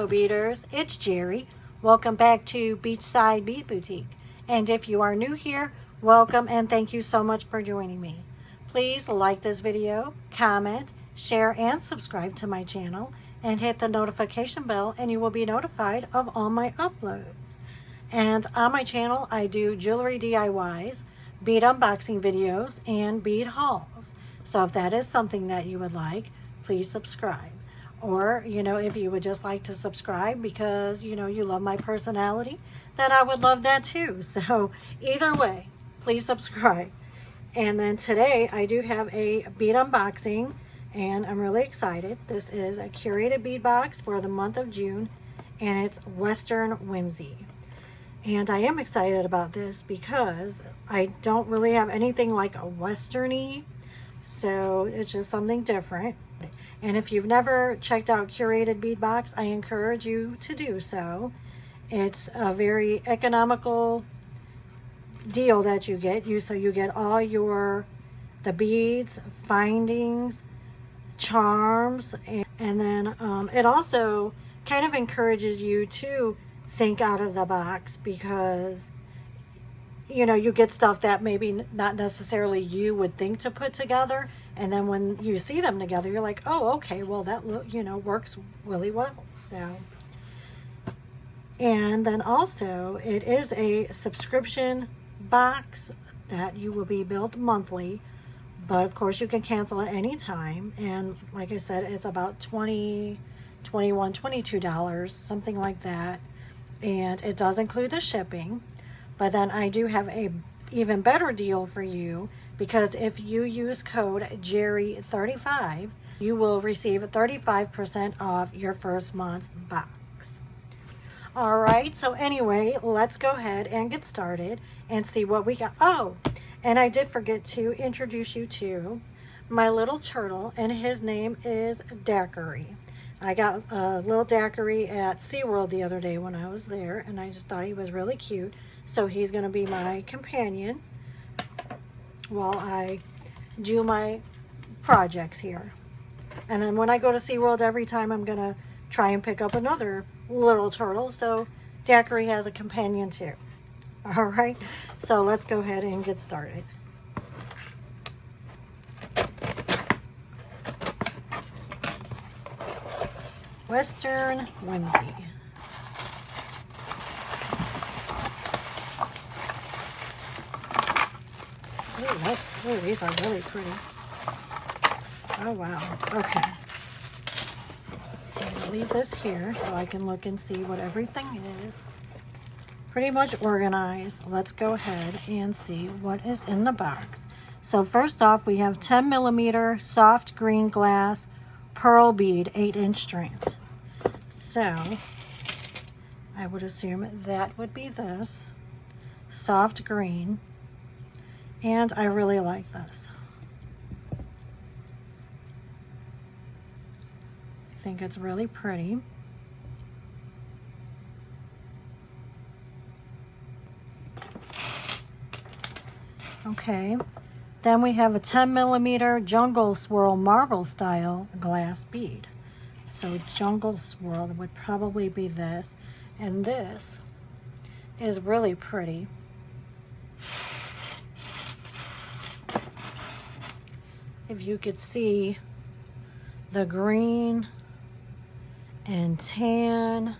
beaders, it's Jerry. Welcome back to Beachside Bead Boutique. And if you are new here, welcome and thank you so much for joining me. Please like this video, comment, share, and subscribe to my channel, and hit the notification bell and you will be notified of all my uploads. And on my channel, I do jewelry DIYs, bead unboxing videos, and bead hauls. So if that is something that you would like, please subscribe. Or, if you would just like to subscribe because, you love my personality, then I would love that too. So either way, please subscribe. And then today I do have a bead unboxing and I'm really excited. This is a curated bead box for the month of June and it's Western Whimsy. And I am excited about this because I don't really have anything like a Western-y, so it's just something different. And if you've never checked out Curated Bead Box, I encourage you to do so. It's a very economical deal that you get. So you get all the beads, findings, charms, and then it also kind of encourages you to think out of the box because you get stuff that maybe not necessarily you would think to put together, and then when you see them together you're like, oh, okay, well that works really well. So, and then also it is a subscription box that you will be billed monthly, but of course you can cancel at any time. And like I said, it's about $20, $21, $22, something like that. And it does include the shipping. But then I do have a even better deal for you, because if you use code Jerry35, you will receive 35% off your first month's box. All right, so anyway, let's go ahead and get started and see what we got. Oh, and I did forget to introduce you to my little turtle, and his name is Daiquiri. I got a little daiquiri at SeaWorld the other day when I was there, and I just thought he was really cute. So he's going to be my companion while I do my projects here. And then when I go to SeaWorld, every time I'm going to try and pick up another little turtle. So Daiquiri has a companion too. All right, so let's go ahead and get started. Western Whimsy. Ooh, these are really pretty. Oh wow, okay. I'm gonna leave this here so I can look and see what everything is. Pretty much organized. Let's go ahead and see what is in the box. So first off, we have 10mm soft green glass pearl bead 8-inch strand. So I would assume that would be this soft green, and I really like this. I think it's really pretty. Okay, then we have a 10mm jungle swirl marble style glass bead. So jungle swirl would probably be this, and this is really pretty. If you could see the green and tan,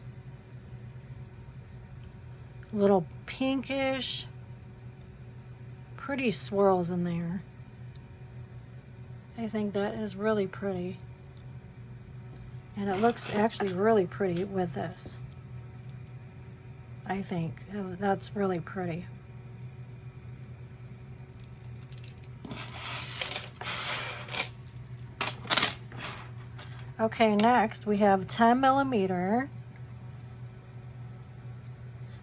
little pinkish, pretty swirls in there. I think that is really pretty. And it looks actually really pretty with this. I think that's really pretty. Okay, next we have 10mm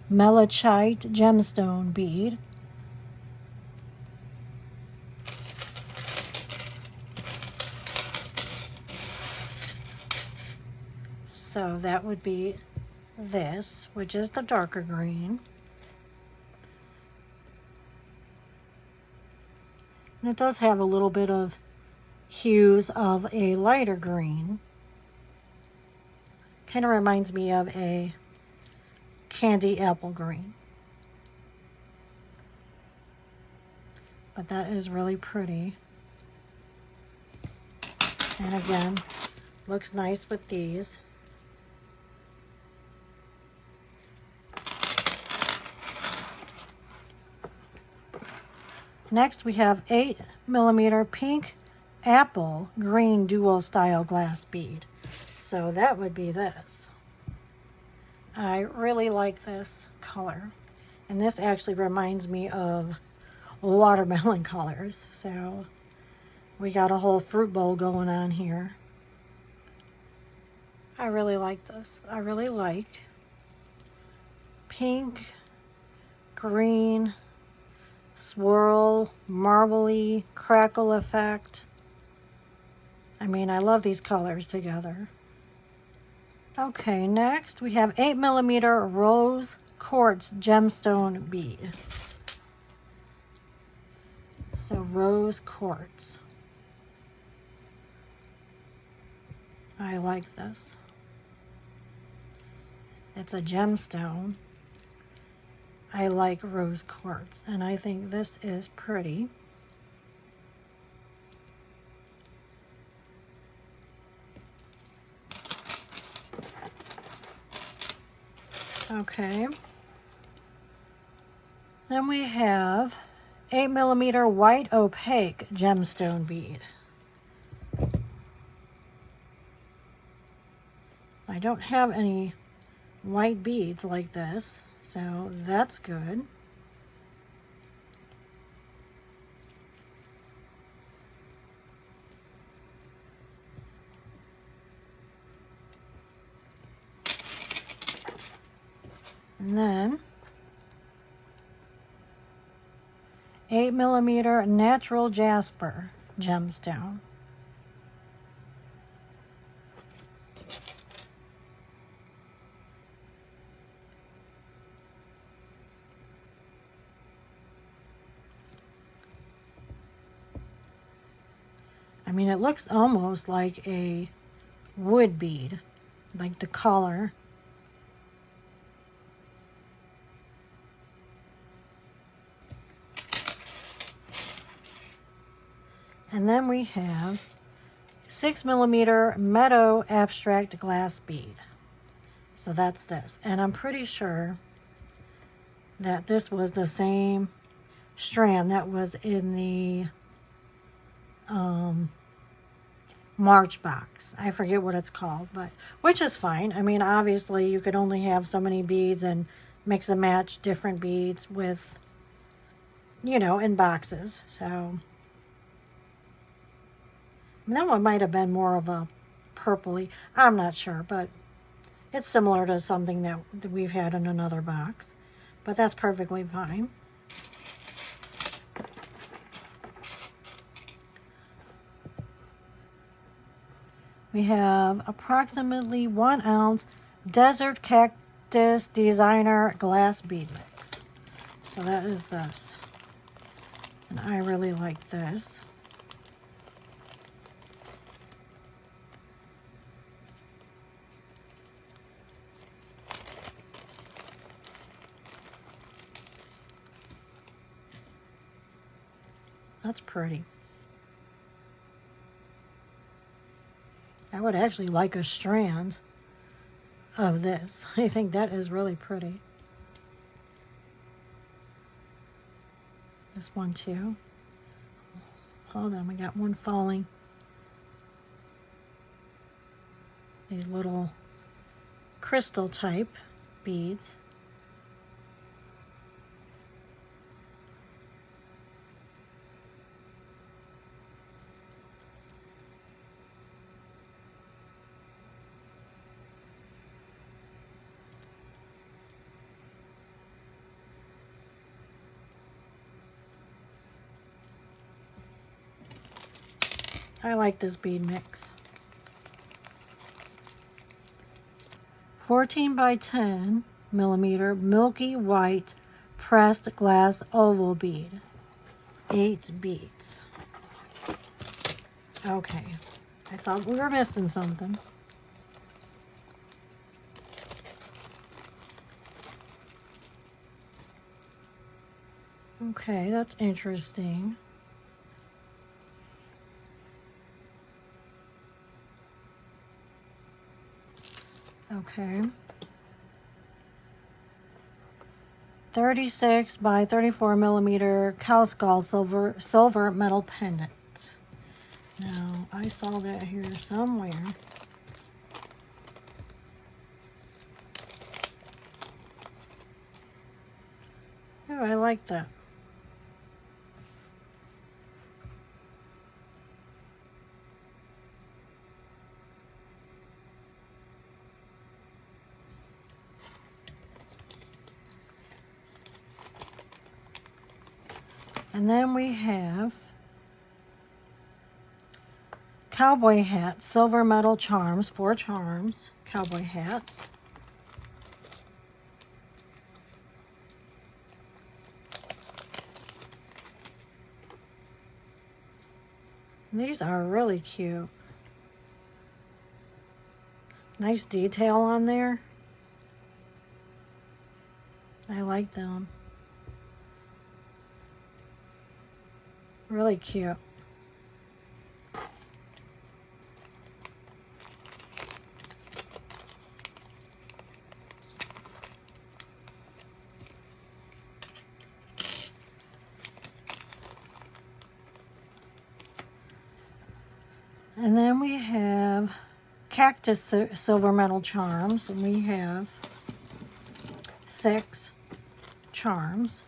malachite gemstone bead. So that would be this, which is the darker green. And it does have a little bit of hues of a lighter green. Kind of reminds me of a candy apple green. But that is really pretty. And again, looks nice with these. Next we have 8mm pink apple green dual style glass bead. So that would be this. I really like this color. And this actually reminds me of watermelon colors. So we got a whole fruit bowl going on here. I really like this. I really like pink, green, swirl, marbly, crackle effect. I mean, I love these colors together. Okay, next we have 8mm rose quartz gemstone bead. So rose quartz. I like this. It's a gemstone. I like rose quartz, and I think this is pretty. Okay. Then we have 8mm white opaque gemstone bead. I don't have any white beads like this, so that's good. And then 8mm natural jasper gemstone. I mean, it looks almost like a wood bead, like the color. And then we have 6mm meadow abstract glass bead. So that's this. And I'm pretty sure that this was the same strand that was in the March box. I forget what it's called, but which is fine. I mean, obviously you could only have so many beads and mix and match different beads with, you know, in boxes. So that one might have been more of a purpley. I'm not sure, but it's similar to something that we've had in another box. But that's perfectly fine. We have approximately 1 ounce Desert Cactus Designer glass bead mix. So that is this. And I really like this. That's pretty. I would actually like a strand of this. I think that is really pretty. This one too. Hold on, we got one falling. These little crystal type beads. I like this bead mix. 14 by 10 millimeter milky white pressed glass oval bead. 8 beads. Okay, I thought we were missing something. Okay, that's interesting. Okay. 36 by 34 millimeter cow skull silver metal pendant. Now, I saw that here somewhere. Oh, I like that. And then we have cowboy hats, silver metal charms, 4 charms, cowboy hats. These are really cute. Nice detail on there. I like them. Really cute. And then we have cactus silver metal charms, and we have 6 charms.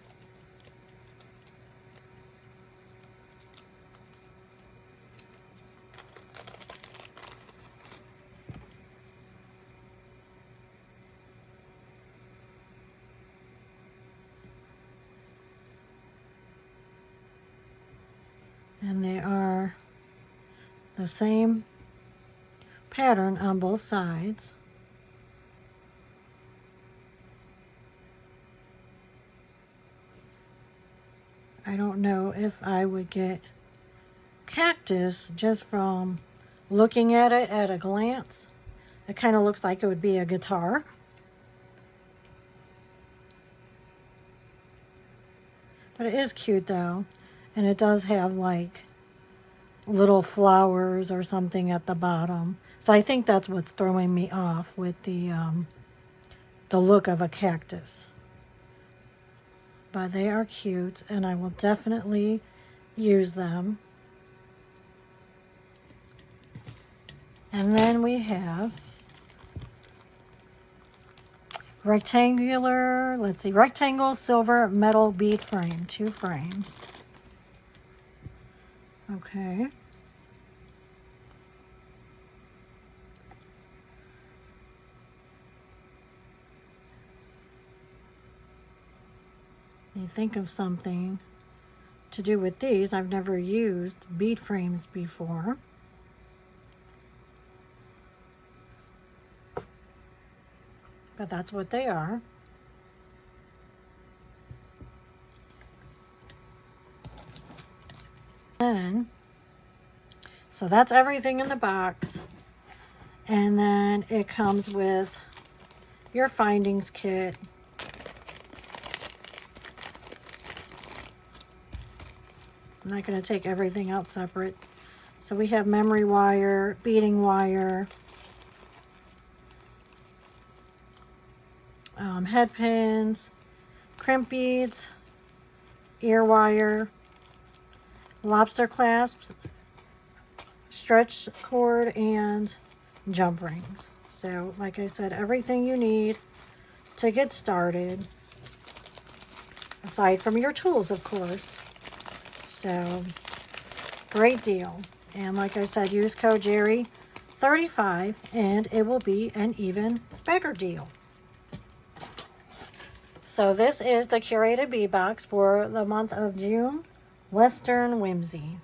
And they are the same pattern on both sides. I don't know if I would get cactus just from looking at it at a glance. It kind of looks like it would be a guitar. But it is cute though. And it does have like little flowers or something at the bottom. So I think that's what's throwing me off with the look of a cactus. But they are cute, and I will definitely use them. And then we have rectangular, let's see, rectangle silver metal bead frame, 2 frames. Okay. You think of something to do with these. I've never used bead frames before. But that's what they are. Then, so that's everything in the box. And then it comes with your findings kit. I'm not going to take everything out separate. So we have memory wire, beading wire, head pins, crimp beads, ear wire, lobster clasps, stretch cord, and jump rings. So like I said, everything you need to get started, aside from your tools, of course. So great deal. And like I said, use code Jerry35 and it will be an even better deal. So this is the Curated Bead Box for the month of June, Western Whimsy.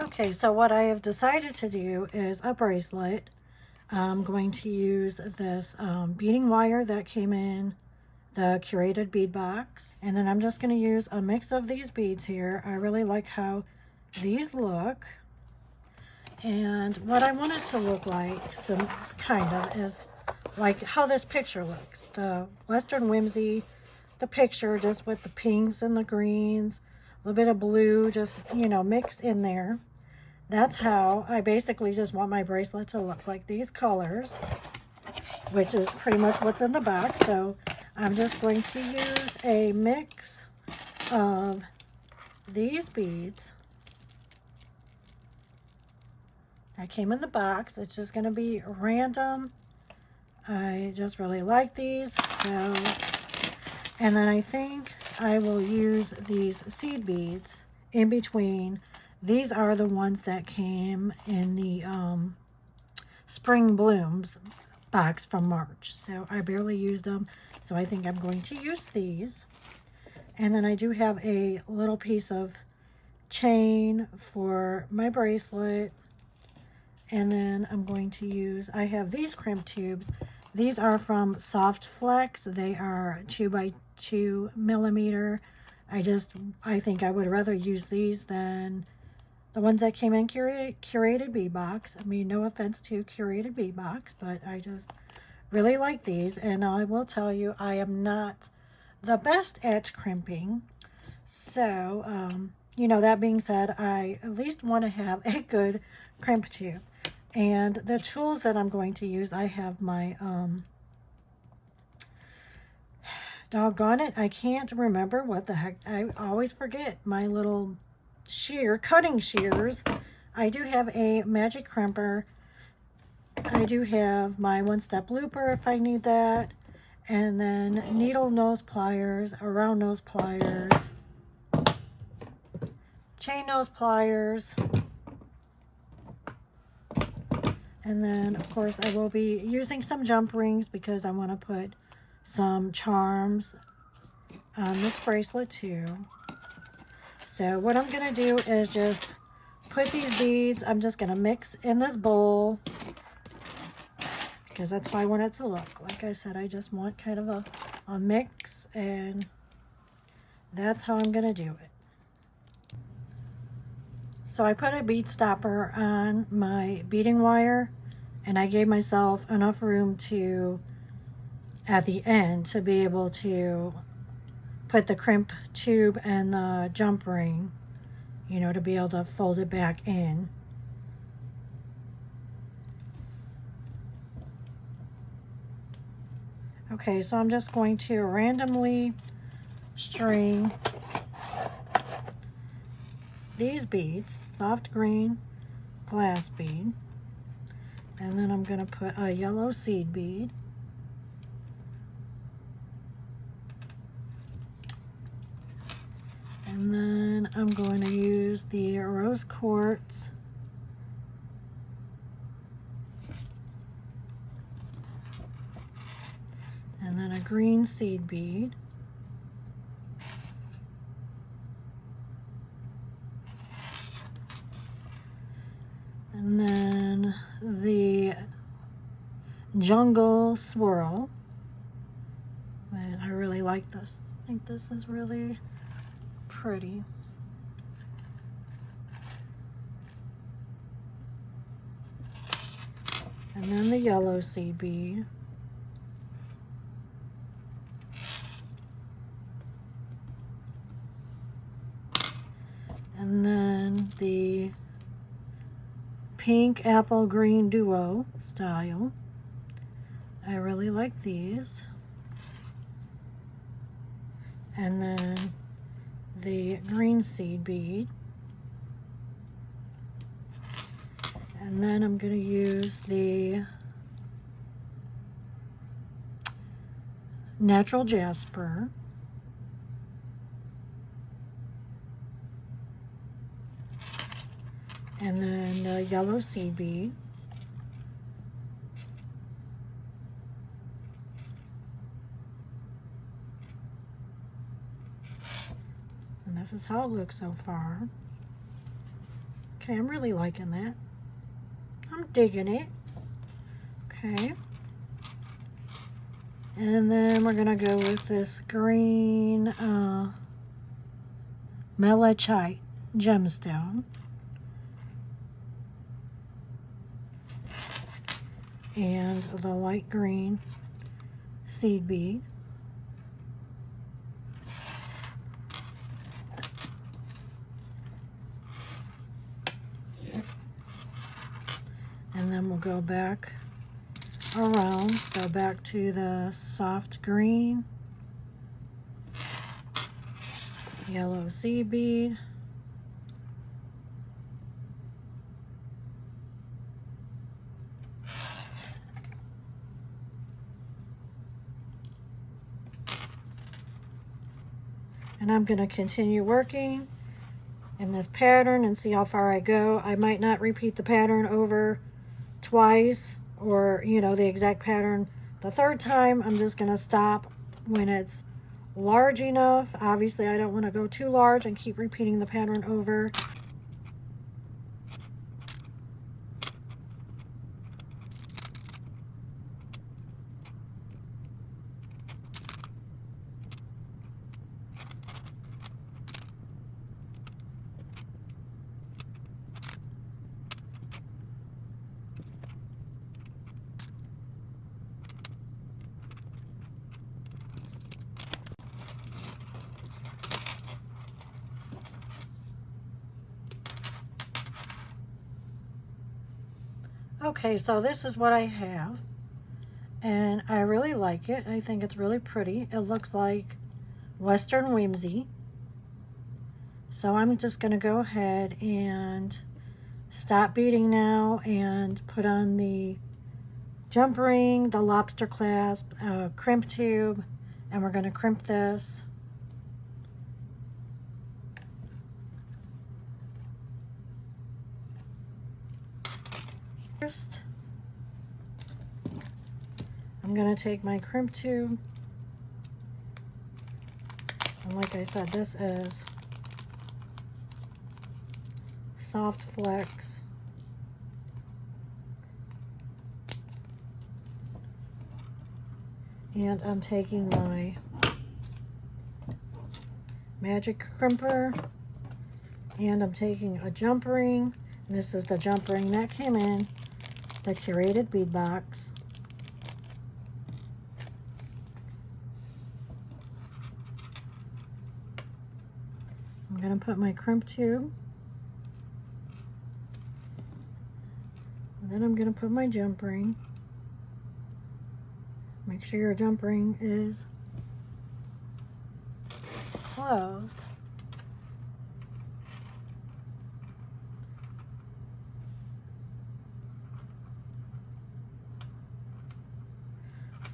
Okay, so what I have decided to do is a bracelet. I'm going to use this beading wire that came in the Curated Bead Box. And then I'm just going to use a mix of these beads here. I really like how these look. And what I want it to look like, some kind of, is like how this picture looks. The Western Whimsy the picture, just with the pinks and the greens, a little bit of blue, just, you know, mixed in there. That's how I basically just want my bracelet to look, like these colors, which is pretty much what's in the box. So I'm just going to use a mix of these beads that came in the box. It's just going to be random. I just really like these. So, and then I think I will use these seed beads in between. These are the ones that came in the Spring Blooms box from March. So I barely used them. So I think I'm going to use these. And then I do have a little piece of chain for my bracelet. And then I'm going to use, I have these crimp tubes. These are from Soft Flex. They are 2x2 millimeter. I think I would rather use these than the ones that came in Curated Bead Box. I mean, no offense to Curated Bead Box, but I just really like these. And I will tell you, I am not the best at crimping. So, you know, that being said, I at least want to have a good crimp tube. And the tools that I'm going to use, I have my, doggone it, I can't remember what the heck, I always forget my little cutting shears. I do have a magic crimper. I do have my one-step looper if I need that. And then needle nose pliers, round nose pliers, chain nose pliers. And then, of course, I will be using some jump rings because I want to put some charms on this bracelet too. So what I'm going to do is just put these beads, I'm just going to mix in this bowl because that's how I want it to look. Like I said, I just want kind of a mix, and that's how I'm going to do it. So I put a bead stopper on my beading wire, and I gave myself enough room to, at the end, to be able to put the crimp tube and the jump ring, you know, to be able to fold it back in. Okay, so I'm just going to randomly string these beads, soft green glass bead, and then I'm going to put a yellow seed bead, and then I'm going to use the rose quartz, and then a green seed bead, and then the jungle swirl. And I really like this. I think this is really pretty. And then the yellow seed bead. And then the pink apple green duo style. I really like these. And then the green seed bead. And then I'm going to use the natural jasper. And then the yellow seed bead. And this is how it looks so far. Okay, I'm really liking that. I'm digging it. Okay. And then we're going to go with this green malachite gemstone. And the light green seed bead. And then we'll go back around, so back to the soft green, yellow sea bead, and I'm going to continue working in this pattern and see how far I go. I might not repeat the pattern over twice, or the exact pattern the third time. I'm just going to stop when it's large enough. Obviously I don't want to go too large and keep repeating the pattern over. Okay, so this is what I have, and I really like it. I think it's really pretty. It looks like Western Whimsy. So I'm just going to go ahead and stop beading now and put on the jump ring, the lobster clasp, crimp tube, and we're going to crimp this. First, I'm going to take my crimp tube, and like I said, this is soft flex. And I'm taking my magic crimper, and I'm taking a jump ring. And this is the jump ring that came in the Curated Bead Box. I'm going to put my crimp tube, and then I'm going to put my jump ring. Make sure your jump ring is closed.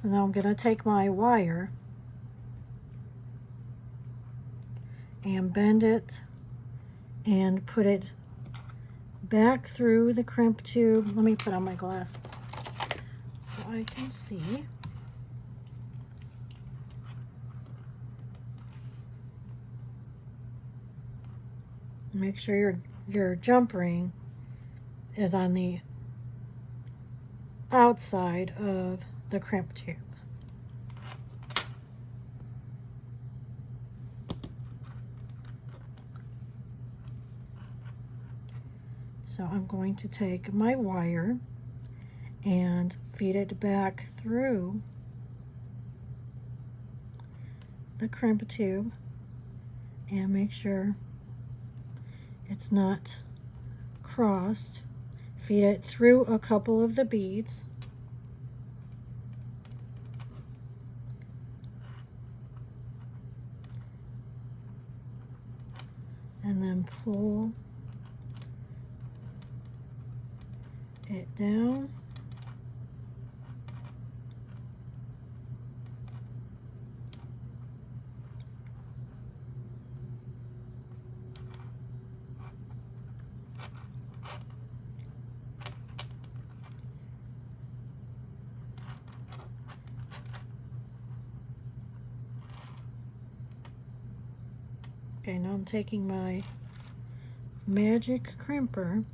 So now I'm going to take my wire and bend it and put it back through the crimp tube. Let me put on my glasses so I can see. Make sure your jump ring is on the outside of the crimp tube. So I'm going to take my wire and feed it back through the crimp tube and make sure it's not crossed. Feed it through a couple of the beads. And then pull it down. Okay, now I'm taking my magic crimper.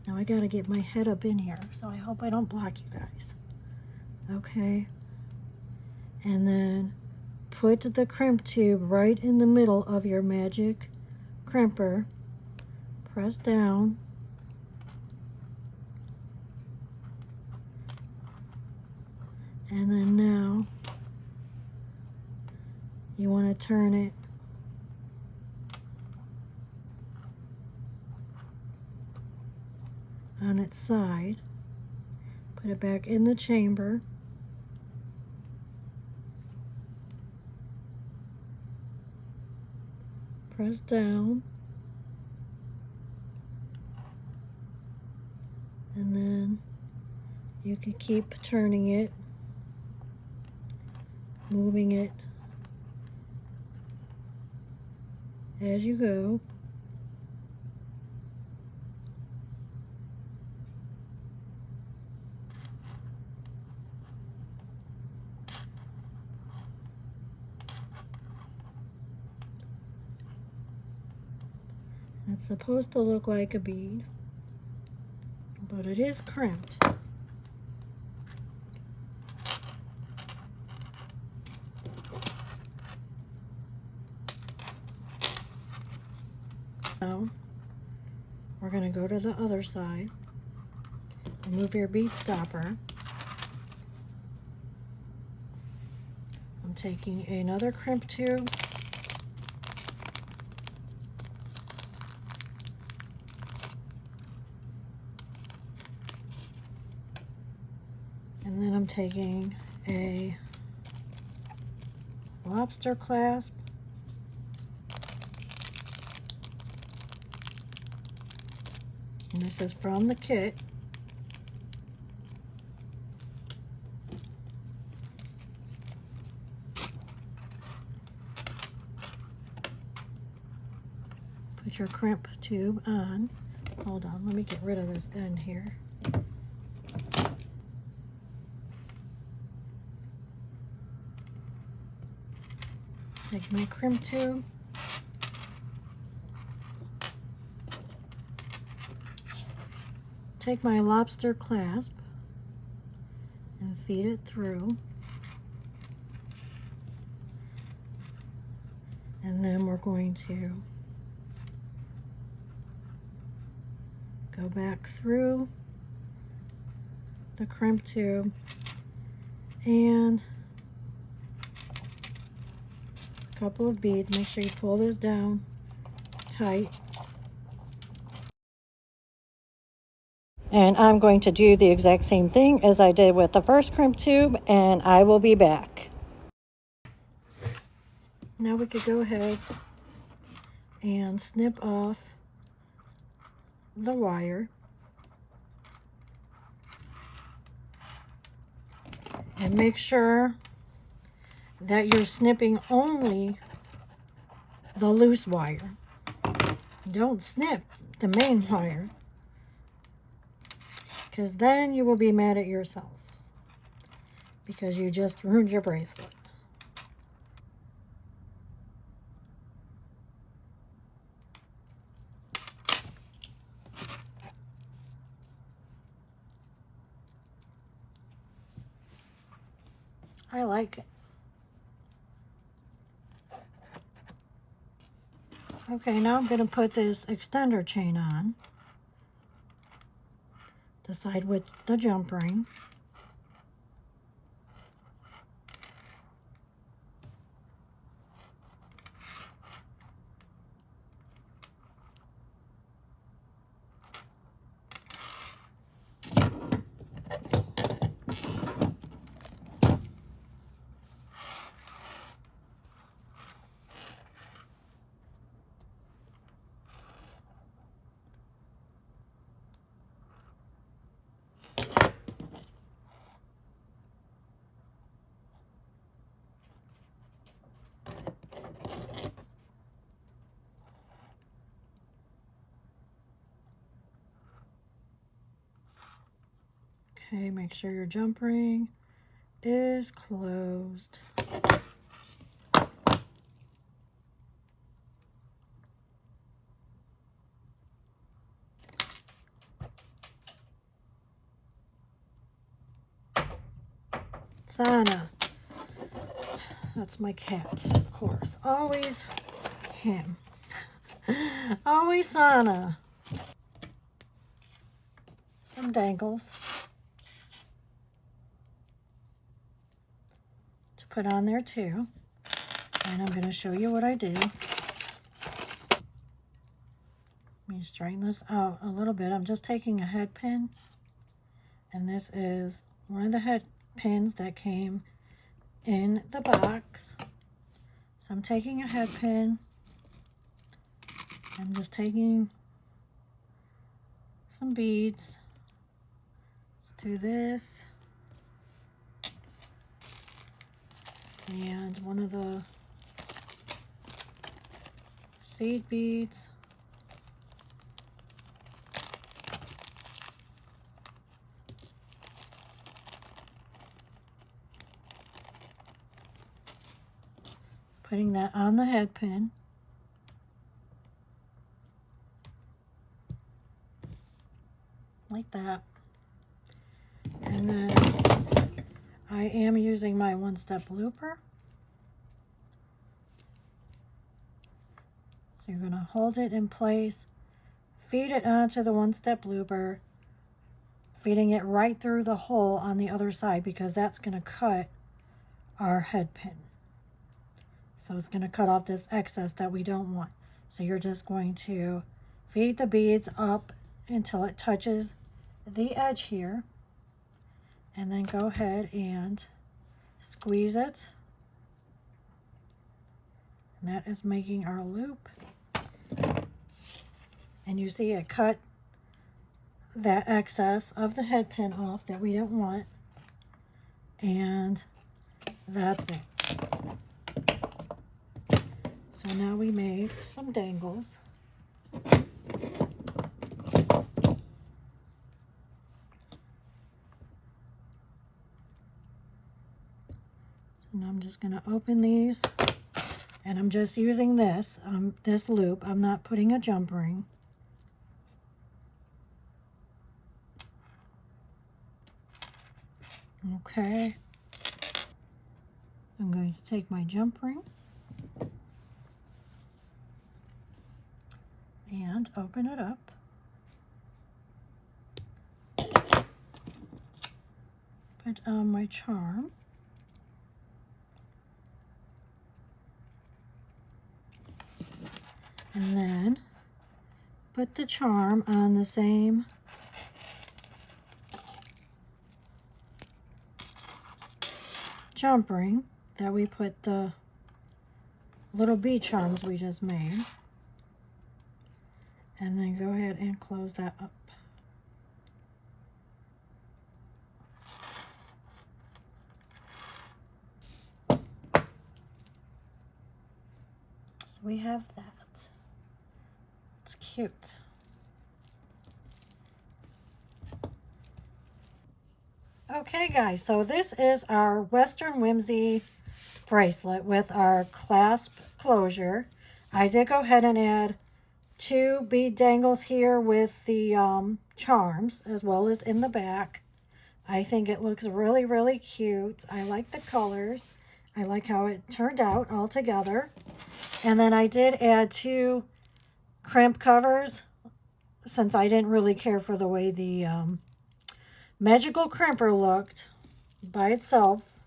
Now I gotta get my head up in here, so I hope I don't block you guys. Okay. And then put the crimp tube right in the middle of your magic crimper. Press down. And then now you want to turn it on its side. Put it back in the chamber. Press down. And then you can keep turning it, moving it as you go. It's supposed to look like a bead, but it is crimped. Now, we're going to go to the other side. Remove your bead stopper. I'm taking another crimp tube. And then I'm taking a lobster clasp. And this is from the kit. Put your crimp tube on. Hold on, let me get rid of this end here. Take my crimp tube. Take my lobster clasp and feed it through. And then we're going to go back through the crimp tube and a couple of beads. Make sure you pull this down tight. And I'm going to do the exact same thing as I did with the first crimp tube, and I will be back. Now we could go ahead and snip off the wire. And make sure that you're snipping only the loose wire. Don't snip the main wire, because then you will be mad at yourself because you just ruined your bracelet. I like it. Okay, now I'm going to put this extender chain on the side with the jump ring. Okay, make sure your jump ring is closed. Sana. That's my cat, of course. Always him. Always Sana. Some dangles to put on there too. And I'm going to show you what I do. Let me me straighten this out a little bit. I'm just taking a head pin, and this is one of the head pins that came in the box. So I'm taking a head pin. I'm just taking some beads. Let's do this. And one of the seed beads. Putting that on the head pin. Like that. And then I am using my one-step looper. So you're going to hold it in place, feed it onto the one-step looper, feeding it right through the hole on the other side because that's going to cut our head pin. So it's going to cut off this excess that we don't want. So you're just going to feed the beads up until it touches the edge here. And then go ahead and squeeze it. And that is making our loop. And you see it cut that excess of the head pin off that we don't want. And that's it. So now we made some dangles. And I'm just going to open these, and I'm just using this loop. I'm not putting a jump ring. Okay. I'm going to take my jump ring and open it up. Put on my charm. And then put the charm on the same jump ring that we put the little bead charms we just made. And then go ahead and close that up. So we have that. It's cute. Okay guys, so this is our Western Whimsy bracelet with our clasp closure. I did go ahead and add 2 bead dangles here with the charms as well as in the back. I think it looks really, really cute. I like the colors. I like how it turned out all together. And then I did add 2 crimp covers since I didn't really care for the way the magical crimper looked by itself.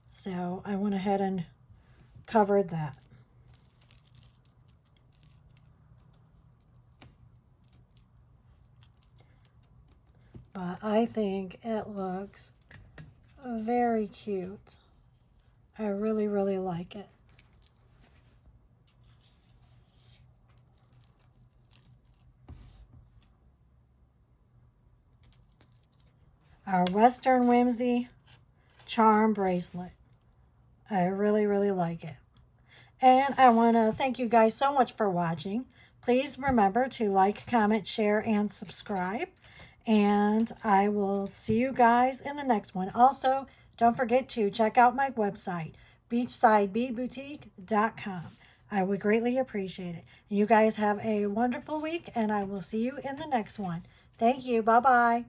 So I went ahead and covered that. But I think it looks very cute. I really, really like it. Our Western Whimsy charm bracelet. I really, really like it. And I want to thank you guys so much for watching. Please remember to like, comment, share, and subscribe. And I will see you guys in the next one. Also, don't forget to check out my website, beachsidebeadboutique.com. I would greatly appreciate it. And you guys have a wonderful week, and I will see you in the next one. Thank you. Bye-bye.